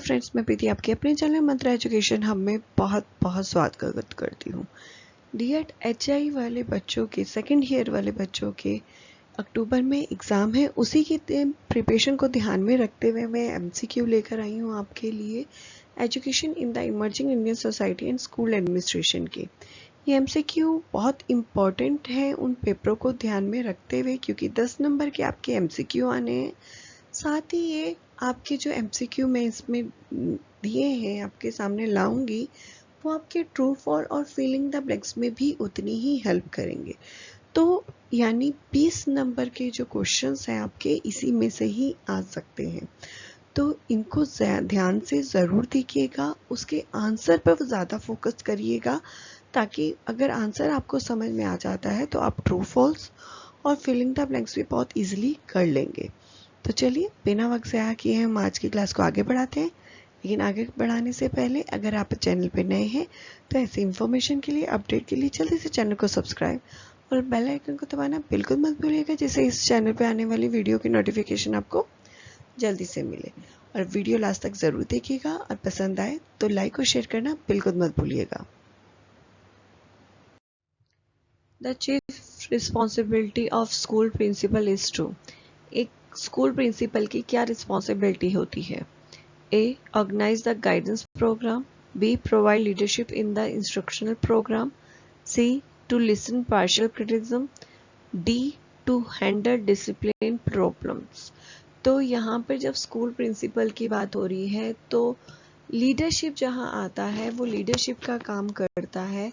Friends, मैं प्रीति आपके अपने चैनल मंत्रा एजुकेशन हब में बहुत बहुत स्वागत करती हूँ। डीएड एचआई वाले बच्चों के सेकेंड ईयर वाले बच्चों के अक्टूबर में एग्ज़ाम है, उसी की प्रिपरेशन को ध्यान में रखते हुए मैं एमसीक्यू लेकर आई हूँ आपके लिए education in the emerging Indian society and school administration के। ये एमसीक्यू बहुत इम्पॉर्टेंट है उन पेपरों को ध्यान में रखते हुए, क्योंकि 10 नंबर के आपके एमसीक्यू आने हैं। साथ ही ये आपके जो एमसीक्यू मैं इसमें दिए हैं आपके सामने लाऊंगी, वो आपके ट्रू फॉल और फिलिंग द ब्लैंक्स में भी उतनी ही हेल्प करेंगे। तो यानी 20 नंबर के जो क्वेश्चंस हैं आपके इसी में से ही आ सकते हैं, तो इनको ध्यान से ज़रूर देखिएगा, उसके आंसर पर ज़्यादा फोकस करिएगा, ताकि अगर आंसर आपको समझ में आ जाता है तो आप ट्रू फॉल्स और फिलिंग द ब्लैंक्स भी बहुत इजीली कर लेंगे। तो चलिए बिना वक्त ज़ाया किए हम आज की क्लास को आगे बढ़ाते हैं। लेकिन आगे बढ़ाने से पहले अगर आप चैनल पर नए हैं तो ऐसी इन्फॉर्मेशन के लिए, अपडेट के लिए जल्दी से चैनल को सब्सक्राइब और बेल आइकन को दबाना बिल्कुल मत भूलिएगा, जिससे इस चैनल पर आने वाली वीडियो की नोटिफिकेशन आपको जल्दी से मिले। और वीडियो लास्ट तक ज़रूर देखिएगा और पसंद आए तो लाइक और शेयर करना बिल्कुल मत भूलिएगा। The chief responsibility of school principal is to. एक स्कूल प्रिंसिपल की क्या रिस्पॉन्सिबिलिटी होती है? A. Organize the guidance program. B. Provide leadership in the instructional program. C. To listen partial criticism. D. To handle discipline problems. तो यहाँ पर जब school principal की बात हो रही है तो लीडरशिप जहाँ आता है वो लीडरशिप का काम करता है,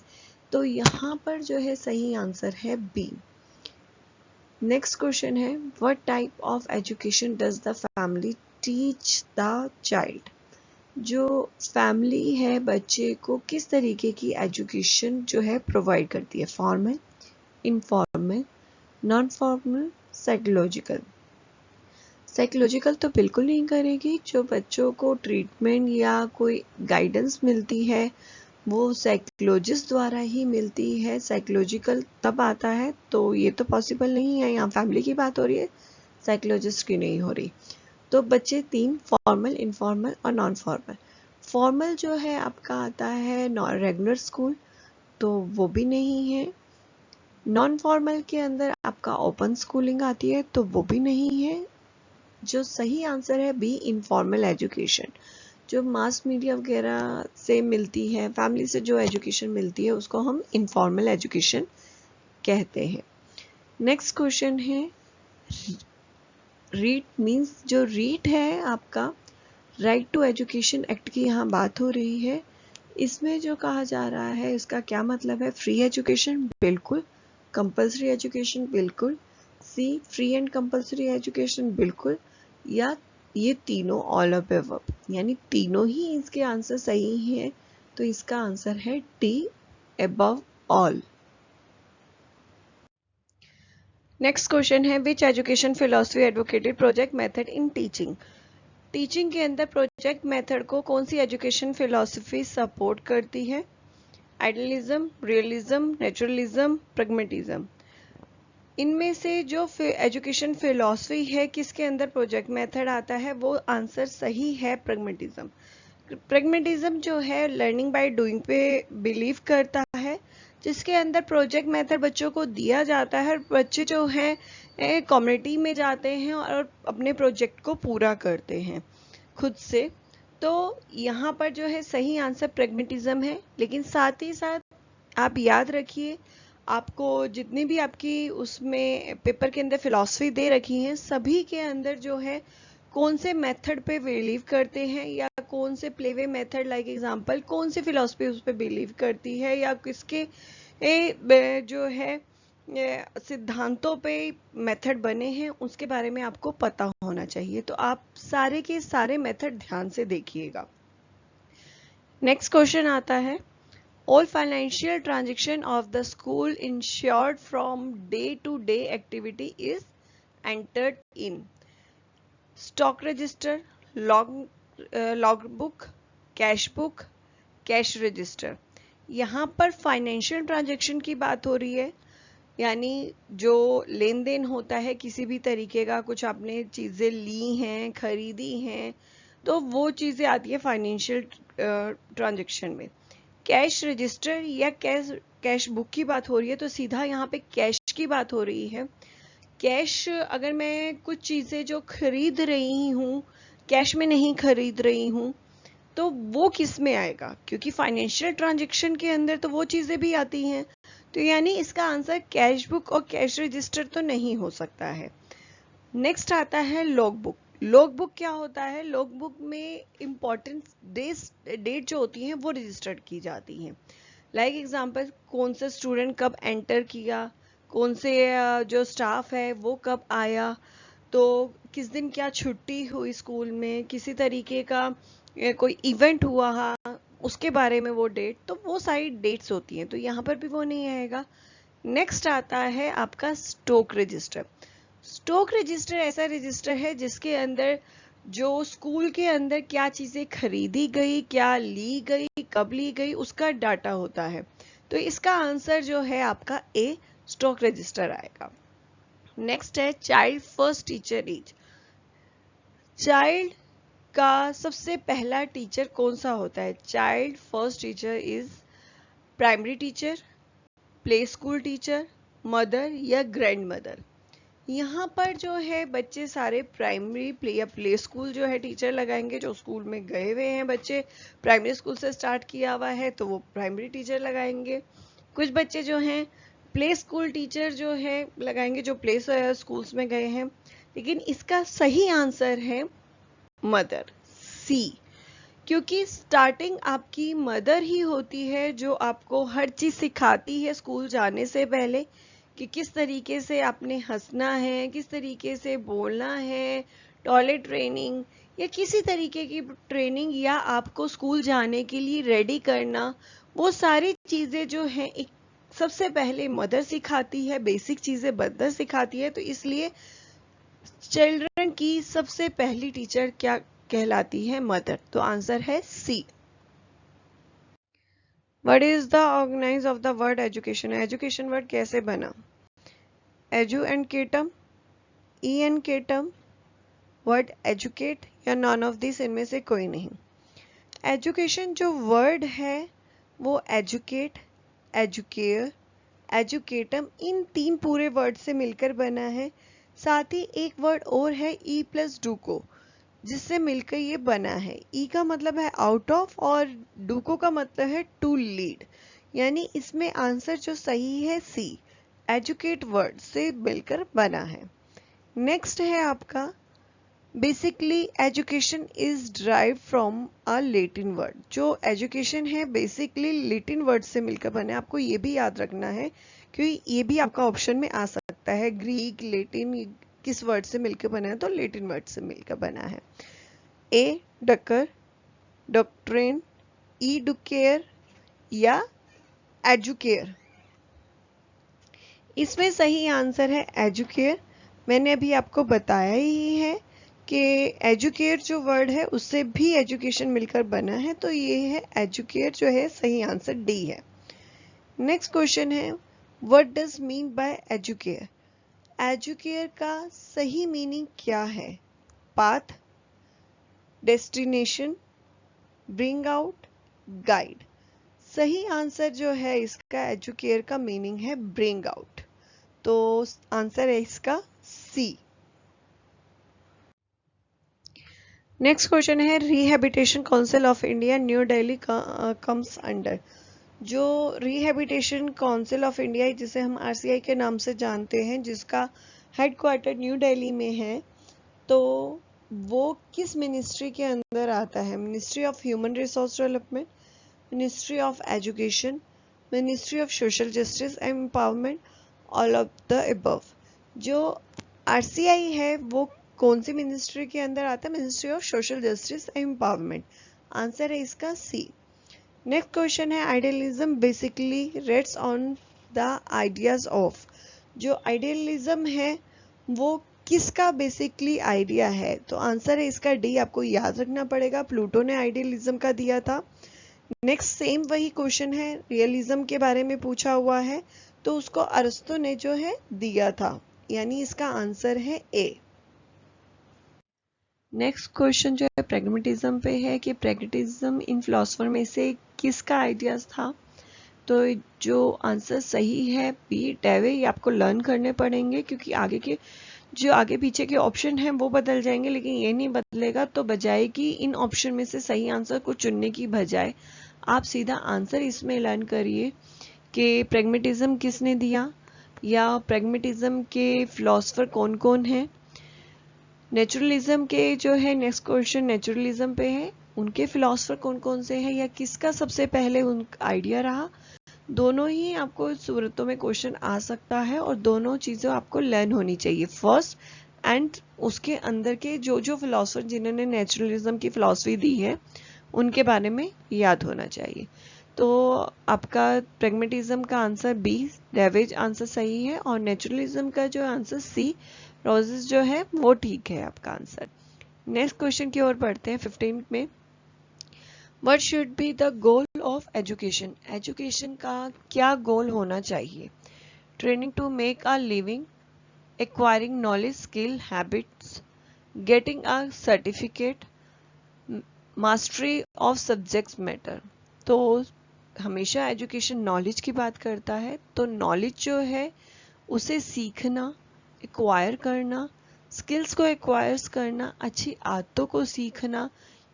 तो यहाँ पर जो है सही आंसर है बी। नेक्स्ट क्वेश्चन है, what type of education does the family teach the child. जो फैमिली है बच्चे को किस तरीके की एजुकेशन जो है प्रोवाइड करती है? Formal, informal, non formal, psychological. Psychological तो बिल्कुल नहीं करेगी। जो बच्चों को ट्रीटमेंट या कोई गाइडेंस मिलती है वो साइकोलॉजिस्ट द्वारा ही मिलती है। साइकोलॉजिकल तब आता है, तो ये तो पॉसिबल नहीं है। यहाँ फैमिली की बात हो रही है, साइकोलॉजिस्ट की नहीं हो रही। तो बच्चे तीन, फॉर्मल, इनफॉर्मल और नॉन फॉर्मल। फॉर्मल जो है आपका आता है रेगुलर स्कूल, तो वो भी नहीं है। नॉन फॉर्मल के अंदर आपका ओपन स्कूलिंग आती है, तो वो भी नहीं है। जो सही आंसर है बी, इनफॉर्मल एजुकेशन। जो मास मीडिया वगैरह से मिलती है, फैमिली से जो एजुकेशन मिलती है उसको हम इनफॉर्मल एजुकेशन कहते हैं। नेक्स्ट क्वेश्चन है, रीट मीन्स, जो रीट है आपका राइट टू एजुकेशन एक्ट की यहाँ बात हो रही है। इसमें जो कहा जा रहा है इसका क्या मतलब है? फ्री एजुकेशन बिल्कुल, कंपल्सरी एजुकेशन बिल्कुल, सी फ्री एंड कंपल्सरी एजुकेशन बिल्कुल, या ये तीनों ऑल ऑफ अबव, यानी तीनों ही इसके आंसर सही हैं। तो इसका आंसर है D, above all. Next question है, which education philosophy advocated project method in teaching. Teaching के अंदर प्रोजेक्ट मेथड को कौन सी एजुकेशन फिलॉसफी सपोर्ट करती है? Idealism, realism, naturalism, pragmatism. इनमें से जो एजुकेशन फिलॉसफी है किसके अंदर प्रोजेक्ट मेथड आता है, वो आंसर सही है प्रैग्मेटिज्म। प्रैग्मेटिज्म जो है लर्निंग बाय डूइंग पे बिलीव करता है, जिसके अंदर प्रोजेक्ट मेथड बच्चों को दिया जाता है। बच्चे जो हैं कम्युनिटी में जाते हैं और अपने प्रोजेक्ट को पूरा करते हैं खुद से। तो यहाँ पर जो है सही आंसर प्रैग्मेटिज्म है। लेकिन साथ ही साथ आप याद रखिए, आपको जितनी भी आपकी उसमें पेपर के अंदर फिलॉसफी दे रखी हैं, सभी के अंदर जो है कौन से मेथड पे बिलीव करते हैं, या कौन से प्लेवे मेथड, लाइक एग्जांपल कौन सी फिलॉसफी उस पर बिलीव करती है, या किसके जो है सिद्धांतों पे मेथड बने हैं, उसके बारे में आपको पता होना चाहिए। तो आप सारे के सारे मेथड ध्यान से देखिएगा। नेक्स्ट क्वेश्चन आता है, all financial transaction of the school ensured from day to day activity is entered in stock register, log book, cash book, cash register. यहाँ पर फाइनेंशियल ट्रांजैक्शन की बात हो रही है, यानी जो लेन देन होता है किसी भी तरीके का, कुछ आपने चीज़ें ली हैं, खरीदी हैं, तो वो चीज़ें आती है फाइनेंशियल ट्रांजेक्शन में। कैश रजिस्टर या कैश बुक की बात हो रही है तो सीधा यहाँ पे कैश की बात हो रही है। कैश, अगर मैं कुछ चीज़ें जो खरीद रही हूँ कैश में नहीं खरीद रही हूँ तो वो किस में आएगा, क्योंकि फाइनेंशियल ट्रांजेक्शन के अंदर तो वो चीज़ें भी आती हैं। तो यानी इसका आंसर कैश बुक और कैश रजिस्टर तो नहीं हो सकता है। नेक्स्ट आता है लॉग बुक। लॉग बुक क्या होता है? लॉग बुक में इम्पोर्टेंट डेट जो होती हैं वो रजिस्टर्ड की जाती हैं। लाइक एग्जांपल, कौन सा स्टूडेंट कब एंटर किया, कौन से जो स्टाफ है वो कब आया, तो किस दिन क्या छुट्टी हुई स्कूल में, किसी तरीके का कोई इवेंट हुआ उसके बारे में वो डेट, तो वो सारी डेट्स होती हैं, तो यहाँ पर भी वो नहीं आएगा। नेक्स्ट आता है आपका स्टॉक रजिस्टर। स्टॉक रजिस्टर ऐसा रजिस्टर है जिसके अंदर जो स्कूल के अंदर क्या चीज़ें खरीदी गई, क्या ली गई, कब ली गई, उसका डाटा होता है। तो इसका आंसर जो है आपका ए, स्टॉक रजिस्टर आएगा। नेक्स्ट है child first teacher age. Child का सबसे पहला टीचर कौन सा होता है? Child first teacher is primary teacher, play school teacher, mother या ग्रैंड मदर। यहाँ पर जो है बच्चे सारे प्राइमरी प्ले स्कूल जो है टीचर लगाएंगे, जो स्कूल में गए हुए हैं बच्चे, प्राइमरी स्कूल से स्टार्ट किया हुआ है तो वो प्राइमरी टीचर लगाएंगे। कुछ बच्चे जो हैं प्ले स्कूल टीचर जो है लगाएंगे, जो प्ले स्कूल्स में गए हैं। लेकिन इसका सही आंसर है मदर, सी, क्योंकि स्टार्टिंग आपकी मदर ही होती है जो आपको हर चीज सिखाती है स्कूल जाने से पहले, कि किस तरीके से आपने हंसना है, किस तरीके से बोलना है, टॉयलेट ट्रेनिंग या किसी तरीके की ट्रेनिंग, या आपको स्कूल जाने के लिए रेडी करना, वो सारी चीजें जो हैं एक सबसे पहले मदर सिखाती है, बेसिक चीजें मदर सिखाती है। तो इसलिए चिल्ड्रन की सबसे पहली टीचर क्या कहलाती है? मदर। तो आंसर है C. What is the organize of the word education? Education word कैसे बना? एजू एंड केटम, ई एंड केटम, वर्ड एजुकेट या नॉन ऑफ दिस, इनमें से कोई नहीं। एजुकेशन जो वर्ड है वो एजुकेट, एजुकेयर, एजुकेटम, इन तीन पूरे वर्ड से मिलकर बना है। साथ ही एक वर्ड और है ई प्लस डूको, जिससे मिलकर ये बना है। ई का मतलब है आउट ऑफ और डूको का मतलब है टू लीड, यानी इसमें आंसर जो सही है सी, एजुकेट वर्ड से मिलकर बना है। नेक्स्ट है आपका basically education is drive from a Latin word. जो एजुकेशन है बेसिकली लैटिन वर्ड से मिलकर बना है। आपको ये भी याद रखना है क्योंकि ये भी आपका ऑप्शन में आ सकता है, ग्रीक, लैटिन किस वर्ड से मिलकर बना है? तो लैटिन वर्ड से मिलकर बना है। ए डकर, डॉक्ट्रिन, ई डुकेयर या एजुकेयर। इसमें सही आंसर है एजुकेयर। मैंने अभी आपको बताया ही है कि एजुकेयर जो वर्ड है उससे भी एजुकेशन मिलकर बना है, तो ये है एजुकेयर जो है सही आंसर डी है। नेक्स्ट क्वेश्चन है what does mean by educare? Educare का सही मीनिंग क्या है? Path, destination, bring out, guide. सही आंसर जो है इसका एजुकेयर का मीनिंग है ब्रिंग आउट, तो आंसर है इसका सी। नेक्स्ट क्वेश्चन है rehabilitation council of India New Delhi comes under. जो रिहैबिटेशन काउंसिल ऑफ इंडिया जिसे हम आरसीआई के नाम से जानते हैं, जिसका हेडक्वार्टर न्यू दिल्ली में है, तो वो किस मिनिस्ट्री के अंदर आता है? Ministry of human resource development, ministry of education, ministry of social justice and empowerment, all of the above. जो आरसीआई है वो कौन सी मिनिस्ट्री के अंदर आता है? Ministry of social justice and empowerment. Answer है इसका सी। नेक्स्ट क्वेश्चन है idealism basically rates on the ideas of. जो आइडियलिज्म है वो किसका बेसिकली आइडिया है? तो आंसर है इसका डी। आपको याद रखना पड़ेगा, प्लूटो ने आइडियलिज्म का दिया था। नेक्स्ट सेम वही क्वेश्चन है, रियलिज्म के बारे में पूछा हुआ है, तो उसको अरस्तु ने जो है दिया था, यानी इसका आंसर है ए। नेक्स्ट क्वेश्चन जो है प्रैग्मेटिज्म पे है कि प्रैग्मेटिज्म इन फिलोसफर में से किसका आइडियाज था। तो जो आंसर सही है बी डेवे, ये आपको लर्न करने पड़ेंगे क्योंकि आगे के जो आगे पीछे के ऑप्शन हैं वो बदल जाएंगे, लेकिन ये नहीं बदलेगा। तो बजाय कि इन ऑप्शन में से सही आंसर को चुनने की बजाय आप सीधा आंसर इसमें लर्न करिए कि प्रैग्मेटिज्म किसने दिया या प्रैग्मेटिज्म के फिलोसफर कौन कौन हैं। नेचुरलिज्म के जो है नेक्स्ट क्वेश्चन नेचुरलिज्म पे है, उनके फिलोसफर कौन कौन से हैं या किसका सबसे पहले उन आइडिया रहा। दोनों ही आपको सूरतों में क्वेश्चन आ सकता है और दोनों चीज़ें आपको लर्न होनी चाहिए फर्स्ट एंड उसके अंदर के जो जो फिलोसफर जिन्होंने नेचुरलिज्म की फिलॉसफी दी है उनके बारे में याद होना चाहिए। तो आपका प्रैग्मेटिज्म का आंसर बी डेविज आंसर सही है और नेचुरलिज्म का जो आंसर सी रोजेस जो है वो ठीक है आपका आंसर। नेक्स्ट क्वेश्चन की ओर बढ़ते हैं 15 में। What should be the goal of education, education का क्या गोल होना चाहिए। Training to make a living, acquiring knowledge skill habits, getting a certificate, mastery of subjects matter. तो हमेशा एजुकेशन नॉलेज की बात करता है, तो नॉलेज जो है उसे सीखना, एक्वायर करना, स्किल्स को एक्वायर्स करना, अच्छी आदतों को सीखना,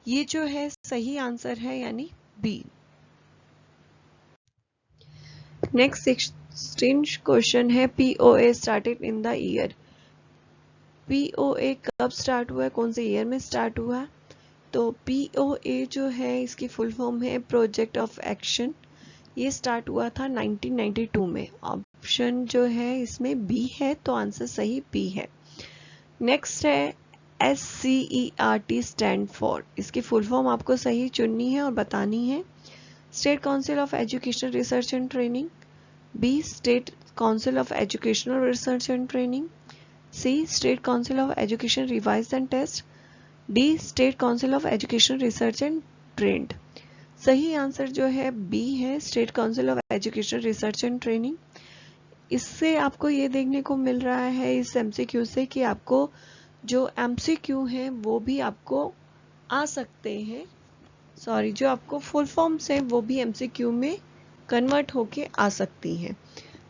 ये जो है सही आंसर है यानी बी। नेक्स्ट 16 क्वेश्चन है POA started in the year. POA कब स्टार्ट हुआ है, कौन से ईयर में स्टार्ट हुआ है। तो पीओए जो है इसकी फुल फॉर्म है प्रोजेक्ट ऑफ एक्शन। ये स्टार्ट हुआ था 1992 में। ऑप्शन जो है इसमें बी है, तो आंसर सही बी है। नेक्स्ट है SCERT स्टैंड फॉर, इसकी फुल फॉर्म आपको सही चुननी है और बतानी है। State council of education research and training, B state council of educational research and training, C state council of education revise and test, D state council of education research and trend. सही answer जो है B है, state council of education research and training. इससे आपको ये देखने को मिल रहा है इस MCQ से कि आपको जो MCQ है वो भी आपको आ सकते हैं, सॉरी जो आपको फुल फॉर्म से वो भी MCQ में कन्वर्ट होके आ सकती हैं।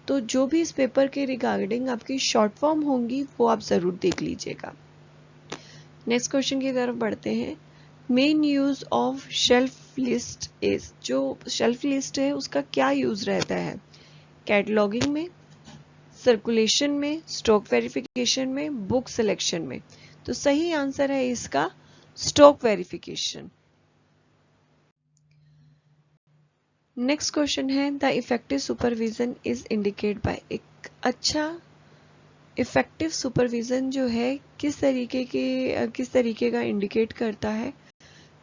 तो जो भी इस पेपर के रिगार्डिंग आपकी शॉर्ट फॉर्म होंगी वो आप ज़रूर देख लीजिएगा। नेक्स्ट क्वेश्चन की तरफ बढ़ते हैं। Main use of shelf list is, जो शेल्फ लिस्ट है उसका क्या यूज रहता है। कैटलॉगिंग में, सर्कुलेशन में, स्टॉक वेरिफिकेशन में, बुक सिलेक्शन में। तो सही आंसर है इसका स्टॉक वेरिफिकेशन। नेक्स्ट क्वेश्चन है the effective supervision is indicate bye, एक अच्छा इफेक्टिव सुपरविजन जो है किस तरीके का इंडिकेट करता है।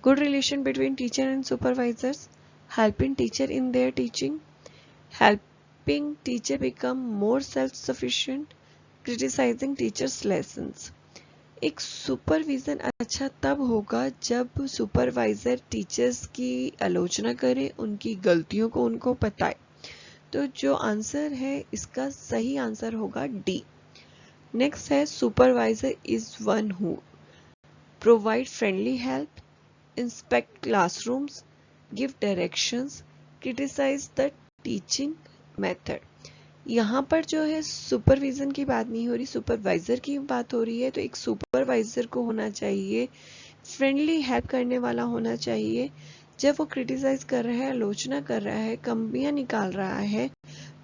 Good relation between teacher and supervisors, helping teacher in their teaching, helping teacher become more self-sufficient, criticizing teachers' lessons। एक सुपरविजन अच्छा तब होगा जब सुपरवाइजर टीचर्स की आलोचना करे, उनकी गलतियों को उनको बताए। तो जो आंसर है इसका सही आंसर होगा डी। नेक्स्ट है supervisor is one who provide friendly help, inspect classrooms, give directions, criticise the teaching method. यहाँ पर जो है सुपरविजन की बात नहीं हो रही, सुपरवाइजर की बात हो रही है। तो एक सुपरवाइजर को होना चाहिए फ्रेंडली हेल्प करने वाला होना चाहिए। जब वो क्रिटिसाइज कर रहा है, आलोचना कर रहा है, कमियां निकाल रहा है,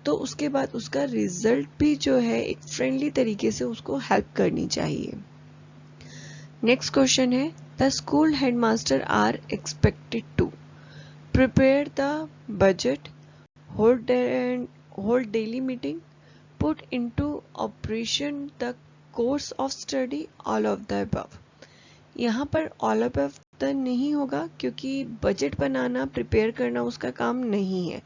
तो उसके बाद उसका रिजल्ट भी जो है एक फ्रेंडली तरीके से उसको हेल्प करनी चाहिए। नेक्स्ट क्वेश्चन है the school headmaster are expected to prepare the budget, hold daily meeting, put into operation the course of study, all of the above। यहाँ पर all of above तो नहीं होगा क्योंकि बजट बनाना प्रिपेयर करना उसका काम नहीं है।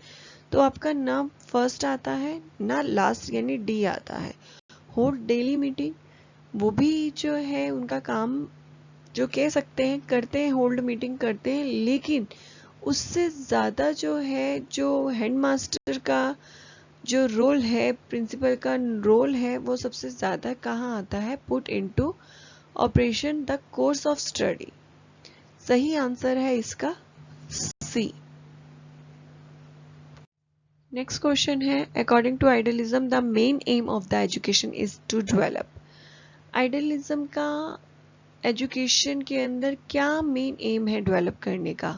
तो आपका ना फर्स्ट आता है ना लास्ट यानी डी आता है। होल्ड डेली मीटिंग, वो भी जो है उनका काम जो कह सकते हैं करते हैं, होल्ड मीटिंग करते हैं, लेकिन उससे ज़्यादा जो है जो हेडमास्टर का जो रोल है, प्रिंसिपल का रोल है, वो सबसे ज़्यादा कहाँ आता है, put into operation the course of study. सही आंसर है इसका सी। नेक्स्ट क्वेश्चन है, according to idealism the main aim of the education is to develop. Idealism का एजुकेशन के अंदर क्या मेन एम है डेवलप करने का?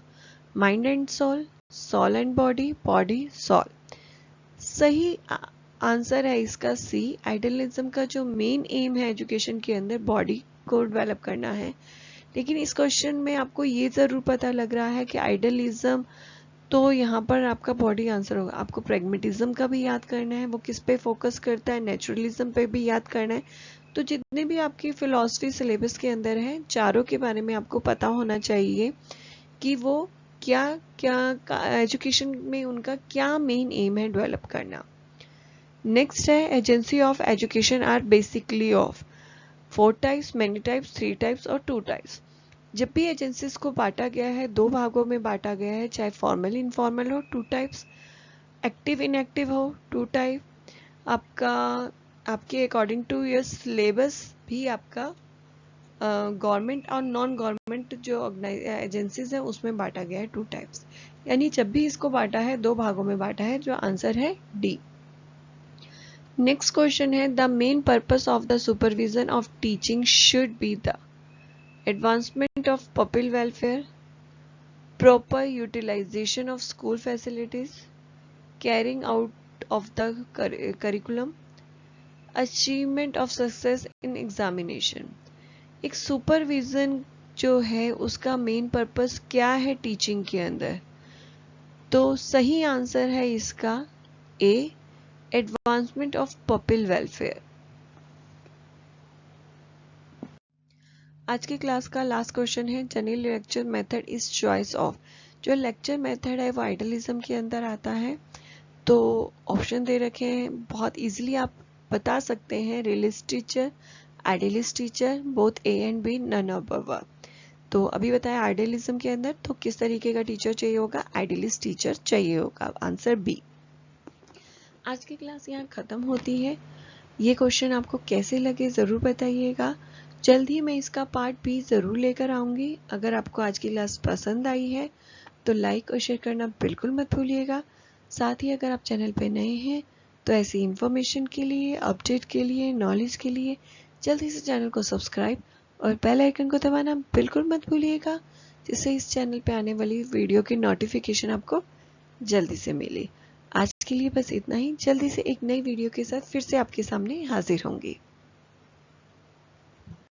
Mind and soul, soul and body, body soul. सही आंसर है इसका सी। आइडियलिज्म का जो मेन एम है एजुकेशन के अंदर बॉडी को डेवलप करना है। लेकिन इस क्वेश्चन में आपको ये जरूर पता लग रहा है कि आइडियलिज्म, तो यहाँ पर आपका बॉडी आंसर होगा। आपको प्रैग्मेटिज्म का भी याद करना है, वो किस पे फोकस करता है, नेचुरलिज्म पे भी याद करना है। तो जितने भी आपकी फिलॉसफी सिलेबस के अंदर है, चारों के बारे में आपको पता होना चाहिए कि वो क्या क्या एजुकेशन में उनका क्या मेन एम है डेवलप करना। नेक्स्ट है, agency of education are basically of 4 types, many types, 3 types और 2 टाइप्स। जब भी एजेंसीज को बांटा गया है, 2 भागों में बांटा गया है, चाहे फॉर्मल इनफॉर्मल हो 2 टाइप्स, एक्टिव इनएक्टिव हो 2 टाइप, आपका आपके अकॉर्डिंग टू योर सिलेबस भी आपका गवर्नमेंट और नॉन गवर्नमेंट जो एजेंसीज हैं उसमें बांटा गया है 2 टाइप्स। यानी जब भी इसको बांटा है 2 भागों में बांटा है, जो आंसर है डी। नेक्स्ट क्वेश्चन है, the main purpose of the supervision of teaching should be the advancement of public welfare, proper utilization of school facilities, carrying out of the curriculum, achievement of success in examination। एक supervision जो है उसका main purpose क्या है teaching के अंदर? तो सही आंसर है इसका ए, एडवांसमेंट ऑफ पब्लिक वेलफेयर। आज की क्लास का लास्ट क्वेश्चन है, general lecture method is choice of. जो लेक्चर मेथड है वो आइडियलिज्म के अंदर आता है। तो ऑप्शन दे रखे हैं, बहुत इजीली आप बता सकते हैं, realist teacher, idealist teacher, both A and B, none of above. तो अभी बताया आइडियलिज्म के अंदर तो किस तरीके का टीचर चाहिए होगा? आइडियलिस्ट टीचर चाहिए होगा, आंसर बी। आज की क्लास यहाँ खत्म होती है। ये क्वेश्चन आपको कैसे लगे जरूर बताइएगा। जल्द ही मैं इसका पार्ट भी ज़रूर लेकर आऊँगी। अगर आपको आज की क्लास पसंद आई है तो लाइक और शेयर करना बिल्कुल मत भूलिएगा। साथ ही अगर आप चैनल पे नए हैं तो ऐसी इन्फॉर्मेशन के लिए, अपडेट के लिए, नॉलेज के लिए जल्दी से चैनल को सब्सक्राइब और बेल आइकन को दबाना बिल्कुल मत भूलिएगा, जिससे इस चैनल पे आने वाली वीडियो की नोटिफिकेशन आपको जल्दी से मिले। आज के लिए बस इतना ही। जल्दी से एक नई वीडियो के साथ फिर से आपके सामने हाजिर होंगी।